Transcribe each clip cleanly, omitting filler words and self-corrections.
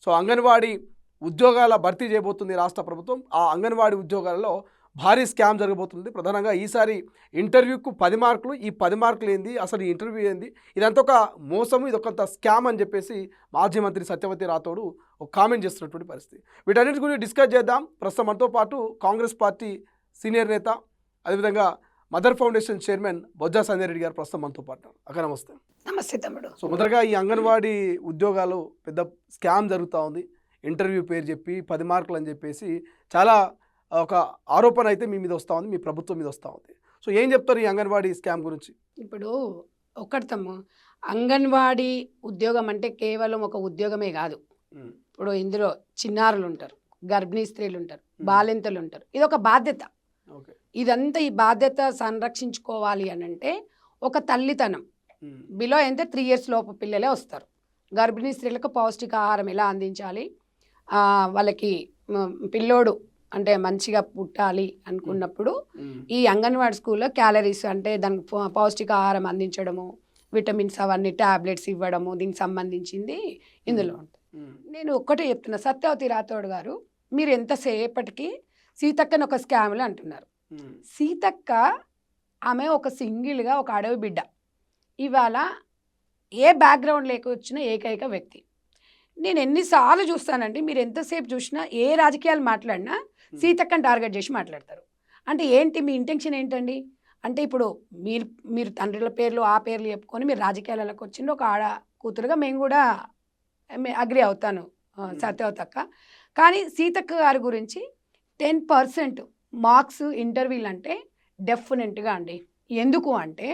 So anganwadi ఉద్యోగాల భర్తీ చేయబోతుంది రాష్ట్ర ప్రభుత్వం. ఆ అంగన్వాడీ ఉద్యోగాలలో భారీ స్కామ్ జరగబోతుంది. ప్రధానంగా ఈసారి ఇంటర్వ్యూకు 10 మార్కులు, ఈ 10 మార్కులు ఏంది, అసలు ఈ ఇంటర్వ్యూ ఏంది, ఇదంతా ఒక మోసము, ఇదొకంత స్కామ్ అని చెప్పేసి మాజీ మంత్రి సత్యవతి రాథోడ్ ఒక కామెంట్ చేస్తున్నటువంటి పరిస్థితి. వీటన్నిటి గురించి డిస్కస్ చేద్దాం. ప్రస్తుతం మనతో పాటు కాంగ్రెస్ పార్టీ సీనియర్ నేత, అదేవిధంగా mother foundation chairman Bojja Sanjay Reddy గారు ప్రస్తుతం మనతో పాటు. అక్క నమస్తే. నమస్తే తమ్ముడు. సో మొదటగా ఈ అంగన్వాడీ ఉద్యోగాలు పెద్ద స్కామ్ జరుగుతూ ఉంది. ఇంటర్వ్యూ పేరు చెప్పి 10 మార్కులు అని చెప్పేసి చాలా ఒక ఆరోపణ అయితే మీ మీద వస్తూ ఉంది, మీ ప్రభుత్వం మీద వస్తూ ఉంది. సో ఏం చెప్తారు ఈ అంగన్వాడీ స్కామ్ గురించి? ఇప్పుడు ఒక్కటి తమ్ము, అంగన్వాడీ ఉద్యోగం అంటే కేవలం ఒక ఉద్యోగమే కాదు. ఇప్పుడు ఇందులో చిన్నారులు ఉంటారు, గర్భిణీ స్త్రీలు ఉంటారు, బాలింతలు ఉంటారు. ఇది ఒక బాధ్యత. ఇదంతా ఈ బాధ్యత సంరక్షించుకోవాలి అని అంటే ఒక తల్లితనం. బిలో ఎంత 3 years లోపు పిల్లలే వస్తారు. గర్భిణీ స్త్రీలకు పౌష్టికాహారం ఎలా అందించాలి, వాళ్ళకి పిల్లోడు అంటే మంచిగా పుట్టాలి అనుకున్నప్పుడు ఈ అంగన్వాడీ స్కూల్లో క్యాలరీస్ అంటే దానికి పౌష్టికాహారం అందించడము, విటమిన్స్ అవన్నీ టాబ్లెట్స్ ఇవ్వడము, దీనికి సంబంధించింది ఇందులో ఉంటుంది. నేను ఒక్కటే చెప్తున్నా, సత్యవతి రాథోడ్ గారు, మీరు ఎంతసేపటికి సీతక్కని ఒక స్కామ్లు అంటున్నారు. సీతక్క ఆమె ఒక సింగిల్గా ఒక అడవి బిడ్డ. ఇవాళ ఏ బ్యాక్గ్రౌండ్ లేకొచ్చిన ఏకైక వ్యక్తి. నేను ఎన్నిసార్లు చూస్తానండి, మీరు ఎంతసేపు చూసినా ఏ రాజకీయాలు మాట్లాడినా సీతక్కని టార్గెట్ చేసి మాట్లాడతారు. అంటే ఏంటి మీ ఇంటెన్షన్ ఏంటండి? అంటే ఇప్పుడు మీరు తండ్రుల పేర్లు ఆ పేర్లు చెప్పుకొని మీరు రాజకీయాలకు వచ్చింది ఒక ఆడ కూతురుగా మేము కూడా అగ్రి అవుతాను సత్యవతక్క. కానీ సీతక్క గారి గురించి 10% మార్క్స్ ఇంటర్వ్యూలు అంటే డెఫినెట్గా అండి. ఎందుకు అంటే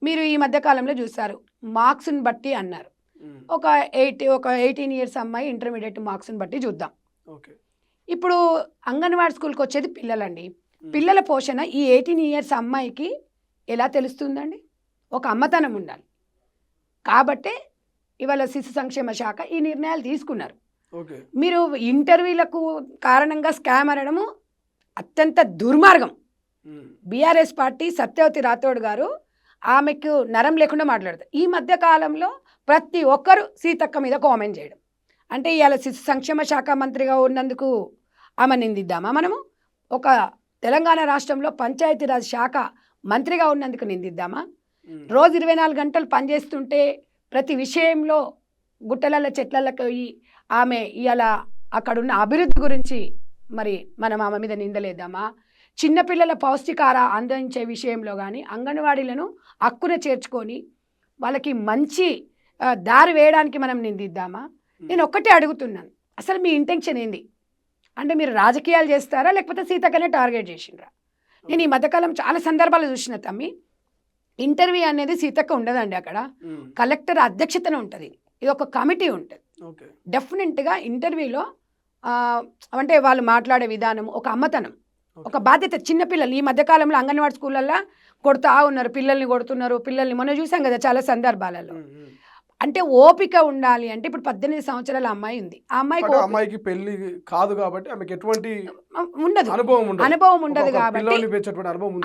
మీరు ఈ మధ్యకాలంలో చూసారు, మార్క్స్ని బట్టి అన్నారు. ఒక 18 years అమ్మాయి ఇంటర్మీడియట్ మార్క్స్ని బట్టి చూద్దాం. ఇప్పుడు అంగన్వాడీ స్కూల్కి వచ్చేది పిల్లలండి. పిల్లల పోషణ ఈ 18 years అమ్మాయికి ఎలా తెలుస్తుందండి? ఒక అమ్మతనం ఉండాలి. కాబట్టే ఇవాళ శిశు సంక్షేమ శాఖ ఈ నిర్ణయాలు తీసుకున్నారు. మీరు ఇంటర్వ్యూలకు కారణంగా స్కామ్ అనడము అత్యంత దుర్మార్గం. బీఆర్ఎస్ పార్టీ సత్యవతి రాథోడ్ గారు ఆమెకు నరం లేకుండా మాట్లాడతారు. ఈ మధ్య కాలంలో ప్రతి ఒక్కరు సీతక్క మీద కామెంట్ చేయడం అంటే ఇవాళ శిశు సంక్షేమ శాఖ మంత్రిగా ఉన్నందుకు ఆమె నిందిద్దామా? మనము ఒక తెలంగాణ రాష్ట్రంలో పంచాయతీరాజ్ శాఖ మంత్రిగా ఉన్నందుకు నిందిద్దామా? రోజు 24 గంటలు పనిచేస్తుంటే ప్రతి విషయంలో గుట్టల చెట్లకి పోయి ఆమె ఇవాళ అక్కడున్న అభివృద్ధి గురించి మరి మనం ఆమె మీద నిందలేద్దామా? చిన్నపిల్లల పౌష్టికాహార అందించే విషయంలో కానీ అంగన్వాడీలను హక్కున చేర్చుకొని వాళ్ళకి మంచి దారి వేయడానికి మనం నిందిద్దామా? నేను ఒక్కటే అడుగుతున్నాను, అసలు మీ ఇంటెన్షన్ ఏంది? అంటే మీరు రాజకీయాలు చేస్తారా లేకపోతే సీతక్కనే టార్గెట్ చేసిండ్రా? నేను ఈ మధ్యకాలం చాలా సందర్భాలు చూసిన తమ్మి, ఇంటర్వ్యూ అనేది సీతక్క ఉండదండి. అక్కడ కలెక్టర్ అధ్యక్షతన ఉంటుంది. ఇది ఒక కమిటీ ఉంటుంది. డెఫినెట్గా ఇంటర్వ్యూలో అంటే వాళ్ళు మాట్లాడే విధానం ఒక అమ్మతనం, ఒక బాధ్యత. చిన్నపిల్లలు ఈ మధ్యకాలంలో అంగన్వాడీ స్కూళ్ళల్లో కొడుతూ ఉన్నారు, పిల్లల్ని కొడుతున్నారు. పిల్లల్ని మొన్న చూసాం కదా చాలా సందర్భాలలో. అంటే ఓపిక ఉండాలి. అంటే ఇప్పుడు 18 సంవత్సరాల అమ్మాయి ఉంది, ఆ అమ్మాయికి పెళ్లి కాదు కాబట్టి ఆమెకి ఎటువంటి ఉండదు, అనుభవం ఉండదు కాబట్టి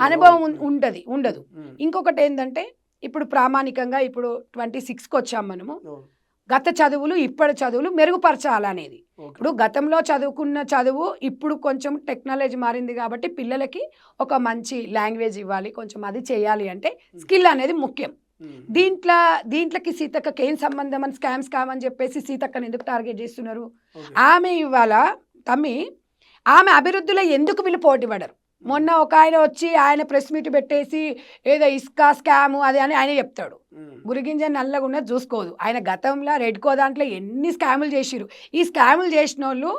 అనుభవం ఉండదు. ఇంకొకటి ఏంటంటే ఇప్పుడు ప్రామాణికంగా ఇప్పుడు 26కి వచ్చాం మనము. గత చదువులు ఇప్పటి చదువులు మెరుగుపరచాలనేది. ఇప్పుడు గతంలో చదువుకున్న చదువు ఇప్పుడు కొంచెం టెక్నాలజీ మారింది కాబట్టి పిల్లలకి ఒక మంచి లాంగ్వేజ్ ఇవ్వాలి, కొంచెం అది చేయాలి అంటే స్కిల్ అనేది ముఖ్యం. దీంట్లోకి సీతక్కకి ఏం సంబంధం అని స్కామ్స్ కావని చెప్పేసి సీతక్కని ఎందుకు టార్గెట్ చేస్తున్నారు? ఆమె ఇవాళ తమ్మి ఆమె అభివృద్ధిలో ఎందుకు వీళ్ళు పోటీ పడరు? మొన్న ఒక ఆయన వచ్చి ఆయన ప్రెస్ మీట్ పెట్టేసి ఏదో ఇసుక స్కాము అది అని ఆయన చెప్తాడు. గురిగింజ నల్లగా ఉన్నది చూసుకోదు. ఆయన గతంలో రెడ్కో దాంట్లో ఎన్ని స్కాములు చేసిరు. ఈ స్కాములు చేసిన వాళ్ళు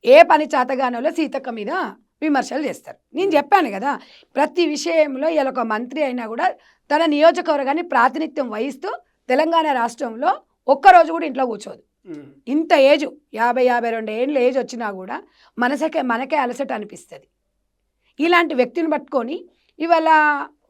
ఏ పని చేతగానోళ్ళు సీతక్క మీద విమర్శలు చేస్తారు. నేను చెప్పాను కదా, ప్రతి విషయంలో ఇలా ఒక మంత్రి అయినా కూడా తన నియోజకవర్గాన్ని ప్రాతినిధ్యం వహిస్తూ తెలంగాణ రాష్ట్రంలో ఒక్కరోజు కూడా ఇంట్లో కూర్చోదు. ఇంత ఏజ్ 50-52 ఏళ్ళ ఏజ్ వచ్చినా కూడా మనకే అలసట అనిపిస్తుంది. ఇలాంటి వ్యక్తిని పట్టుకొని ఇవాళ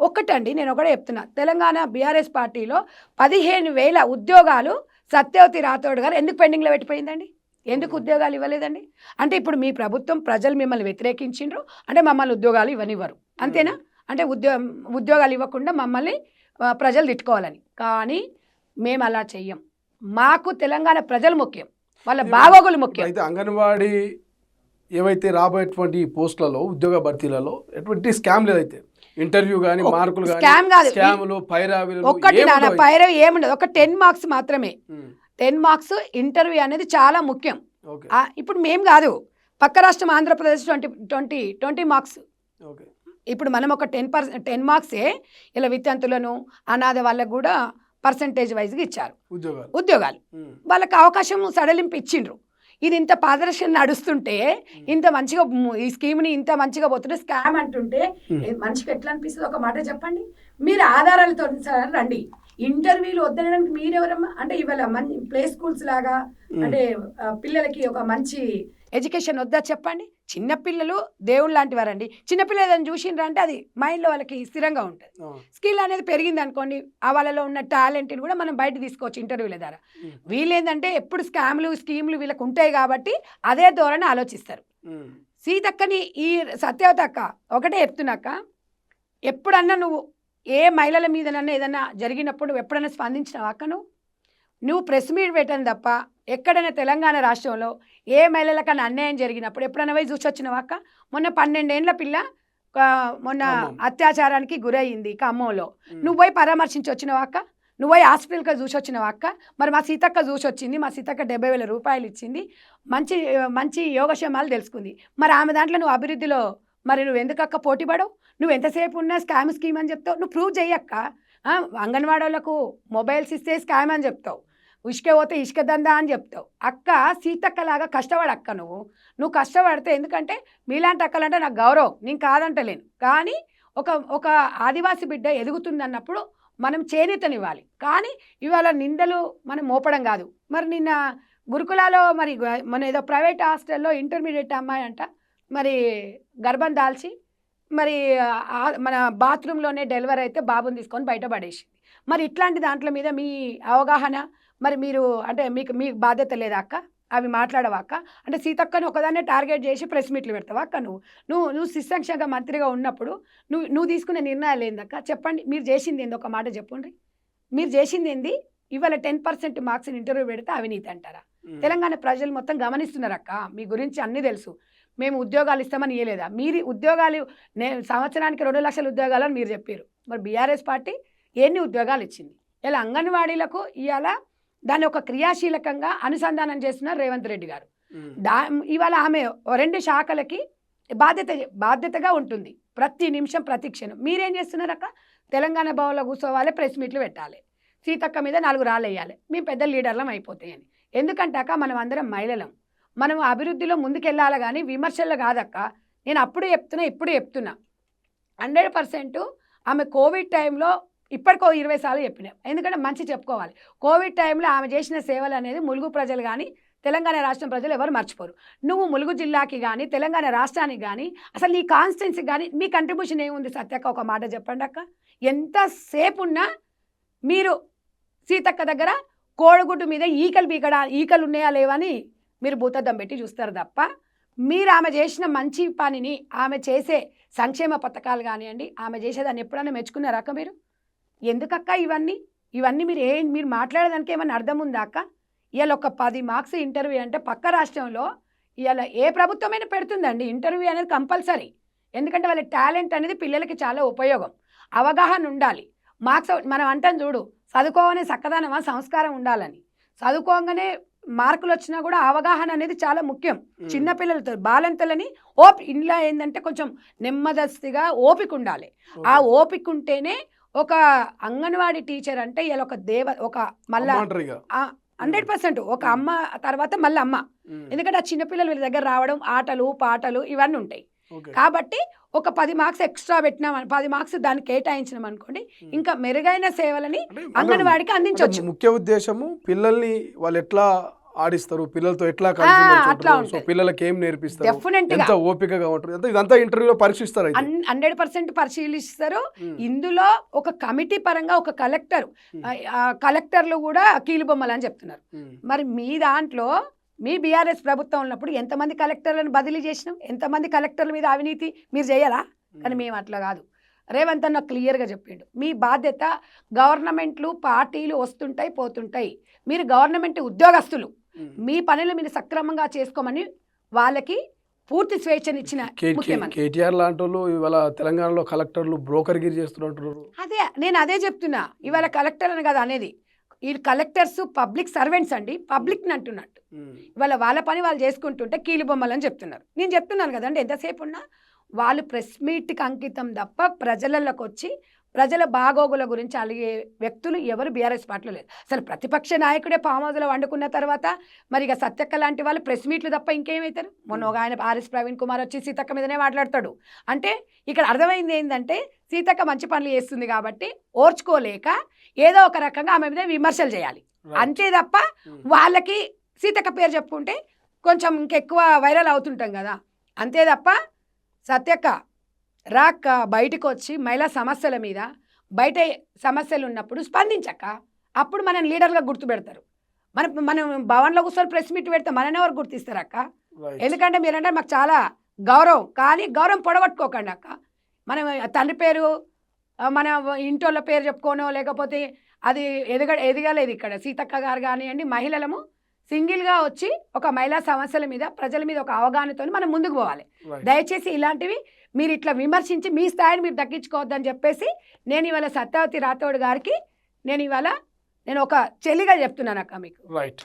ఒక్కటండి నేను ఒకటే చెప్తున్నా, తెలంగాణ బీఆర్ఎస్ పార్టీలో 15,000 ఉద్యోగాలు సత్యవతి రాథోడ్ గారు ఎందుకు పెండింగ్లో పెట్టిపోయిందండి? ఎందుకు ఉద్యోగాలు ఇవ్వలేదండి? అంటే ఇప్పుడు మీ ప్రభుత్వం ప్రజలు మిమ్మల్ని వ్యతిరేకించిండ్రు అంటే మమ్మల్ని ఉద్యోగాలు ఇవ్వనివ్వరు అంతేనా? అంటే ఉద్యోగాలు ఇవ్వకుండా మమ్మల్ని ప్రజలు తిట్టుకోవాలని. కానీ మేము అలా చెయ్యం. మాకు తెలంగాణ ప్రజలు ముఖ్యం. వాళ్ళ బాగోగులు ముఖ్యం. అయితే అంగన్వాడీ ఏవైతే రాబోయేటువంటి ఈ పోస్టులలో ఉద్యోగ భర్తీలలో ఎటువంటి స్కామ్ లేదైతే ఇంటర్వ్యూ కానీ మార్కులు కానీ స్కామ్ కాదు, స్కాములు పైరావిలు ఒక్కటి నాన్న పైరవి ఏముండదు. ఒక 10 మార్క్స్ మాత్రమే. 10 మార్క్స్ ఇంటర్వ్యూ అనేది చాలా ముఖ్యం. ఇప్పుడు మేము కాదు, పక్క రాష్ట్రం ఆంధ్రప్రదేశ్ 20 మార్క్స్. ఇప్పుడు మనం ఒక 10 మార్క్సే ఇలా విద్యార్థులను అనాథ వాళ్ళకు కూడా పర్సంటేజ్ వైజ్గా ఇచ్చారు ఉద్యోగాలు. వాళ్ళకి అవకాశం సడలింపు ఇచ్చిండ్రు. ఇది ఇంత పారదర్శకంగా నడుస్తుంటే, ఇంత మంచిగా ఈ స్కీమ్ని ఇంత మంచిగా పోతుంటే స్కామ్ అంటుంటే మనిషికి ఎట్లా అనిపిస్తుంది? ఒక మాట చెప్పండి. మీరు ఆధారాలతో రండి. ఇంటర్వ్యూలు వద్దనడానికి మీరెవరమ్మా? అంటే ఇవాళ మంచి ప్లే స్కూల్స్ లాగా అంటే పిల్లలకి ఒక మంచి ఎడ్యుకేషన్ వద్దా చెప్పండి? చిన్నపిల్లలు దేవుడు లాంటి వారండి. చిన్నపిల్లలు ఏదైనా చూసిండ్రు అంటే అది మైండ్లో వాళ్ళకి స్థిరంగా ఉంటుంది. స్కిల్ అనేది పెరిగింది అనుకోండి, ఆ వాళ్ళలో ఉన్న టాలెంట్ని కూడా మనం బయట తీసుకోవచ్చు ఇంటర్వ్యూల ద్వారా. వీళ్ళు ఏంటంటే ఎప్పుడు స్కీమ్లు వీళ్ళకి ఉంటాయి కాబట్టి అదే ధోరణి ఆలోచిస్తారు. సీతక్కని ఈ సత్యవతి అక్క ఒకటే చెప్తున్నాక, ఎప్పుడన్నా నువ్వు ఏ మహిళల మీదనన్నా ఏదన్నా జరిగినప్పుడు ఎప్పుడన్నా స్పందించినావా అక్క? నువ్వు ప్రెస్ మీట్ పెట్టని తప్ప ఎక్కడైనా తెలంగాణ రాష్ట్రంలో ఏ మహిళలకన్నా అన్యాయం జరిగినప్పుడు ఎప్పుడైనా పోయి చూసి వచ్చినావా అక్క? మొన్న 12 ఏళ్ల పిల్ల మొన్న అత్యాచారానికి గురయ్యింది ఖమ్మంలో. నువ్వు పోయి పరామర్శించి వచ్చినావా అక్క? నువ్వు పోయి హాస్పిటల్కి చూసి వచ్చినావా అక్క? మరి మా సీతక్క చూసి వచ్చింది. మా సీతక్క 70,000 రూపాయలు ఇచ్చింది, మంచి మంచి యోగక్షేమాలు తెలుసుకుంది. మరి ఆమె దాంట్లో నువ్వు అభివృద్ధిలో మరి నువ్వు ఎందుకక్క పోటీ పడవు? నువ్వు ఎంతసేపు ఉన్నా స్కీమ్ అని చెప్తావు. నువ్వు ప్రూవ్ చెయ్యక్క. అంగన్వాడీ వాళ్ళకు మొబైల్స్ ఇస్తే స్కామ్ అని చెప్తావు, ఇసుక పోతే ఇసుక దందా అని చెప్తావు. అక్క సీతక్కలాగా కష్టపడక్క. నువ్వు కష్టపడితే, ఎందుకంటే మీలాంటి అక్కలంటే నాకు గౌరవం, నేను కాదంటలేను. కానీ ఒక ఆదివాసి బిడ్డ ఎదుగుతుందన్నప్పుడు మనం చేనేతనివ్వాలి. కానీ ఇవాళ నిందలు మనం మోపడం కాదు. మరి నిన్న గురుకులాలో మరి మన ఏదో ప్రైవేట్ హాస్టల్లో ఇంటర్మీడియట్ అమ్మాయి అంట మరి గర్భం దాల్చి మరి మన బాత్రూంలోనే డెలివరీ అయితే బాబుని తీసుకొని బయటపడేసింది. మరి ఇట్లాంటి దాంట్ల మీద మీ అవగాహన, మరి మీరు అంటే మీ బాధ్యత లేదా అక్క? అవి మాట్లాడవా అక్క? అంటే సీతక్కని ఒకదాన్నే టార్గెట్ చేసి ప్రెస్ మీట్లు పెడతావా అక్క? నువ్వు శిశాంక్ష మంత్రిగా ఉన్నప్పుడు నువ్వు తీసుకునే నిర్ణయాలు ఏందక్క? చెప్పండి. మీరు చేసింది ఏంది? ఒక మాట చెప్పండి. మీరు చేసింది ఏంది? ఇవాళ 10% మార్క్స్ ఇంటర్వ్యూ పెడితే అవినీతి అంటారా? తెలంగాణ ప్రజలు మొత్తం గమనిస్తున్నారు అక్క. మీ గురించి అన్నీ తెలుసు. మేము ఉద్యోగాలు ఇస్తామని ఇవ్వలేదా? మీరు ఉద్యోగాలు సంవత్సరానికి 2 లక్షల ఉద్యోగాలు అని మీరు చెప్పారు. మరి బీఆర్ఎస్ పార్టీ ఎన్ని ఉద్యోగాలు ఇచ్చింది? ఇలా అంగన్వాడీలకు ఇవాళ దాన్ని ఒక క్రియాశీలకంగా అనుసంధానం చేస్తున్నారు రేవంత్ రెడ్డి గారు. ఇవాళ ఆమె 2 శాఖలకి బాధ్యతగా ఉంటుంది. ప్రతి నిమిషం ప్రతి క్షణం మీరేం చేస్తున్నారక్క? తెలంగాణ భవన్లో కూర్చోవాలి, ప్రెస్ మీట్లు పెట్టాలి, సీతక్క మీద 4 రాళ్ళు వేయాలి, మేము పెద్ద లీడర్లం అయిపోతాయని. ఎందుకంటే అక్క మనం అందరం మహిళలం, మనం అభివృద్ధిలో ముందుకెళ్ళాలి కానీ విమర్శల్లో కాదక్క. నేను అప్పుడు చెప్తున్నా, ఇప్పుడు చెప్తున్నా, 100% ఆమె కోవిడ్ టైంలో ఇప్పటికో 20 సార్లు చెప్పినా. ఎందుకంటే మంచి చెప్పుకోవాలి. కోవిడ్ టైంలో ఆమె చేసిన సేవలు అనేది ములుగు ప్రజలు కానీ తెలంగాణ రాష్ట్రం ప్రజలు ఎవరు మర్చిపోరు. నువ్వు ములుగు జిల్లాకి కానీ తెలంగాణ రాష్ట్రానికి కానీ అసలు నీ కాన్స్టిట్యున్సీకి కానీ మీ కంట్రిబ్యూషన్ ఏముంది సత్యక్క? ఒక మాట చెప్పండి అక్క. ఎంతసేపు ఉన్నా మీరు సీతక్క దగ్గర కోడిగుడ్డు మీద ఈకలు ఉన్నాయా లేవని మీరు భూతద్దం పెట్టి చూస్తారు తప్ప మీరు ఆమె చేసిన మంచి పనిని, ఆమె చేసే సంక్షేమ పథకాలు కానివ్వండి, ఆమె చేసేదాన్ని ఎప్పుడైనా మెచ్చుకున్నారా మీరు? ఎందుకక్క ఇవన్నీ మీరు మాట్లాడేదానికి ఏమైనా అర్థం ఉందా అక్క? ఇవాళ ఒక 10 మార్క్స్ ఇంటర్వ్యూ అంటే పక్క రాష్ట్రంలో ఇవాళ ఏ ప్రభుత్వమైనా పెడుతుందండి ఇంటర్వ్యూ అనేది కంపల్సరీ. ఎందుకంటే వాళ్ళ టాలెంట్ అనేది పిల్లలకి చాలా ఉపయోగం, అవగాహన ఉండాలి. మార్క్స్ మనం అంటాం చూడు, చదువుకోగానే చక్కదనమా సంస్కారం ఉండాలని. చదువుకోగానే మార్కులు వచ్చినా కూడా అవగాహన అనేది చాలా ముఖ్యం. చిన్నపిల్లలతో బాలంతలని ఇంట్లో ఏంటంటే కొంచెం నెమ్మదస్తిగా ఓపిక ఉండాలి. ఆ ఓపిక ఉంటేనే ఒక అంగన్వాడీ టీచర్ అంటే ఇలా ఒక మళ్ళా 100% ఒక అమ్మ తర్వాత మళ్ళీ అమ్మ. ఎందుకంటే ఆ చిన్నపిల్లలు వీళ్ళ దగ్గర రావడం, ఆటలు పాటలు ఇవన్నీ ఉంటాయి. కాబట్టి ఒక 10 మార్క్స్ ఎక్స్ట్రా పెట్టినాం, 10 మార్క్స్ దాన్ని కేటాయించినాం అనుకోండి, ఇంకా మెరుగైన సేవలని అంగన్వాడికి అందించవచ్చు. ముఖ్య ఉద్దేశము పిల్లల్ని వాళ్ళు ఎట్లా ఆడిస్తారు, పిల్లలతో ఎట్లా కలిసి పిల్లలకి ఏం నేర్పిస్తారు, ఎంత ఓపికగా ఉంటారు, ఇదంతా ఇంటర్వ్యూలో పరీక్షిస్తారు. 100% పరిశీలిస్తారు. ఇందులో ఒక కమిటీ పరంగా ఒక కలెక్టర్లు కూడా కీలుబొమ్మలు అని చెప్తున్నారు. మరి మీ దాంట్లో మీ బీఆర్ఎస్ ప్రభుత్వం ఉన్నప్పుడు ఎంతమంది కలెక్టర్లను బదిలీ చేసినాం? ఎంతమంది కలెక్టర్ల మీద అవినీతి మీరు చేయాలా? కానీ మేము అట్లా కాదు. రేవంత్ అన్న క్లియర్గా చెప్పిండు, మీ బాధ్యత గవర్నమెంట్లు పార్టీలు వస్తుంటాయి పోతుంటాయి, మీరు గవర్నమెంట్ ఉద్యోగస్తులు, మీ పనులు మీరు సక్రమంగా చేసుకోమని వాళ్ళకి పూర్తి స్వేచ్ఛనిచ్చిన ముఖ్యమంత్రి. కేటీఆర్ లాంటి వాళ్ళు ఇవాళ తెలంగాణలో కలెక్టర్లు బ్రోకర్గిరి చేస్తున్నట్టు. నేను అదే చెప్తున్నా, ఇవాళ కలెక్టర్ అని కదా అనేది, ఈ కలెక్టర్స్ పబ్లిక్ సర్వెంట్స్ అండి, పబ్లిక్ని అంటున్నట్టు. ఇవాళ వాళ్ళ పని వాళ్ళు చేసుకుంటుంటే కీలు బొమ్మలని చెప్తున్నారు. నేను చెప్తున్నాను కదండి, ఎంతసేపు ఉన్నా వాళ్ళు ప్రెస్ మీట్కి అంకితం తప్ప ప్రజలలోకి వచ్చి ప్రజల బాగోగుల గురించి అలిగే వ్యక్తులు ఎవరు బీఆర్ఎస్ పార్టీలో లేదు. అసలు ప్రతిపక్ష నాయకుడే ఫామ్ హౌస్లో వండుకున్న తర్వాత మరి ఇక సత్యక్క లాంటి వాళ్ళు ప్రెస్ మీట్లు తప్ప ఇంకేమవుతారు? మొన్న ఒక ఆయన ఆర్ఎస్ ప్రవీణ్ కుమార్ వచ్చి సీతక్క మీదనే మాట్లాడతాడు. అంటే ఇక్కడ అర్థమైంది ఏంటంటే సీతక్క మంచి పనులు చేస్తుంది కాబట్టి ఓర్చుకోలేక ఏదో ఒక రకంగా ఆమె మీద విమర్శలు చేయాలి, అంతే తప్ప వాళ్ళకి సీతక్క పేరు చెప్పుకుంటే కొంచెం ఇంకెక్కువ వైరల్ అవుతుంటాం కదా, అంతే తప్ప సత్యక్క రాక్క బయటకు వచ్చి మహిళా సమస్యల మీద బయట సమస్యలు ఉన్నప్పుడు స్పందించక్క, అప్పుడు మనం లీడర్గా గుర్తుపెడతారు. మనం భవన్లో కూర్చొని ప్రెస్ మీట్ పెడితే మనని ఎవరు గుర్తిస్తారు అక్క? ఎందుకంటే మీరంటే మాకు చాలా గౌరవం, కానీ గౌరవం పొడగొట్టుకోకండి అక్క. మనం తండ్రి పేరు మన ఇంటోళ్ళ పేరు చెప్పుకోనో లేకపోతే అది ఎదగలేదు. ఇక్కడ సీతక్క గారు కానివ్వండి, మహిళలము సింగిల్గా వచ్చి ఒక మహిళా సమస్యల మీద ప్రజల మీద ఒక అవగాహనతో మనం ముందుకు పోవాలి. దయచేసి ఇలాంటివి మీరు ఇట్లా విమర్శించి మీ స్థాయిని మీరు దక్కించుకోవద్దని చెప్పేసి నేను ఇవాళ సత్యవతి రాథోడ్ గారికి నేను ఒక చెల్లిగా చెప్తున్నాను అక్క మీకు. రైట్.